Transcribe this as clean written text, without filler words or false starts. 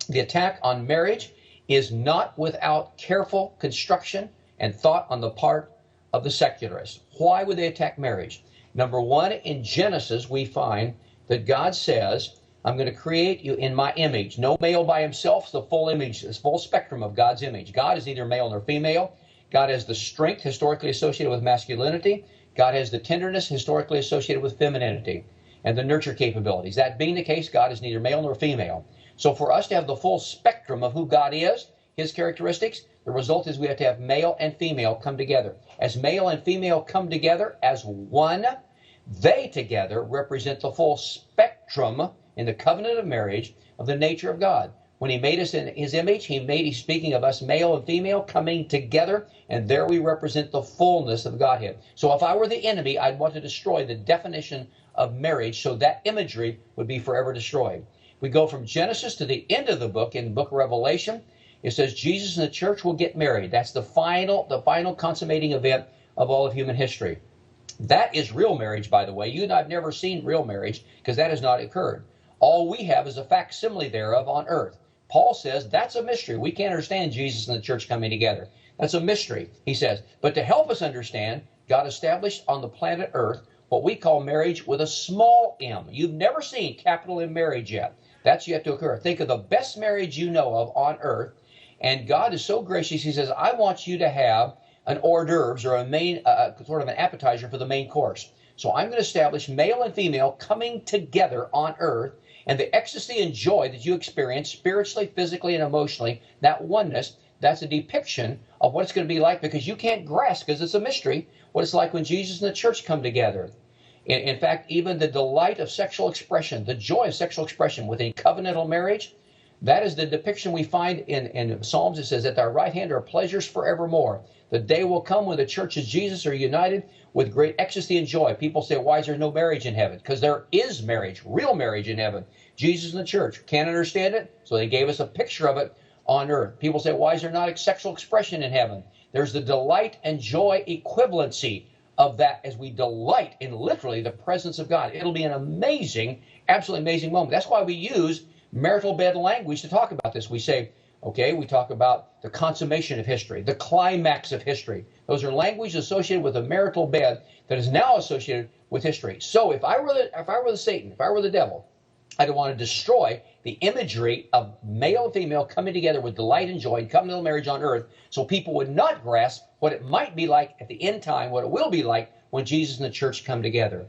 The attack on marriage is not without careful construction and thought on the part of the secularists. Why would they attack marriage? Number one, in Genesis, we find that God says, I'm going to create you in my image. No male by himself, the full image, the full spectrum of God's image. God is neither male nor female. God has the strength historically associated with masculinity. God has the tenderness historically associated with femininity and the nurture capabilities. That being the case, God is neither male nor female. So for us to have the full spectrum of who God is, his characteristics, the result is we have to have male and female come together. As male and female come together as one, they together represent the full spectrum in the covenant of marriage of the nature of God. When he made us in his image, he's speaking of us male and female coming together, and there we represent the fullness of Godhead. So if I were the enemy, I'd want to destroy the definition of marriage so that imagery would be forever destroyed. We go from Genesis to the end of the book, in the book of Revelation. It says Jesus and the church will get married. That's the final consummating event of all of human history. That is real marriage, by the way. You and I have never seen real marriage because that has not occurred. All we have is a facsimile thereof on earth. Paul says that's a mystery. We can't understand Jesus and the church coming together. That's a mystery, he says. But to help us understand, God established on the planet Earth what we call marriage with a small m. You've never seen capital M marriage yet. That's yet to occur. Think of the best marriage you know of on earth, and God is so gracious, he says, I want you to have an hors d'oeuvres or a main, sort of an appetizer for the main course. So I'm going to establish male and female coming together on earth, and the ecstasy and joy that you experience spiritually, physically, and emotionally, that oneness, that's a depiction of what it's going to be like, because you can't grasp, because it's a mystery, what it's like when Jesus and the church come together. In fact, even the delight of sexual expression, the joy of sexual expression within covenantal marriage, that is the depiction we find in Psalms. It says, at thy right hand are pleasures forevermore. The day will come when the church of Jesus are united with great ecstasy and joy. People say, why is there no marriage in heaven? Because there is marriage, real marriage in heaven. Jesus and the church can't understand it, so they gave us a picture of it on earth. People say, why is there not a sexual expression in heaven? There's the delight and joy equivalency of that as we delight in literally the presence of God. It'll be an amazing, absolutely amazing moment. That's why we use marital bed language to talk about this. We say, okay, we talk about the consummation of history, the climax of history. Those are language associated with a marital bed that is now associated with history. So if I were the Satan, if I were the devil, I'd want to destroy the imagery of male and female coming together with delight and joy and covenantal marriage on earth, so people would not grasp what it might be like at the end time, what it will be like when Jesus and the church come together.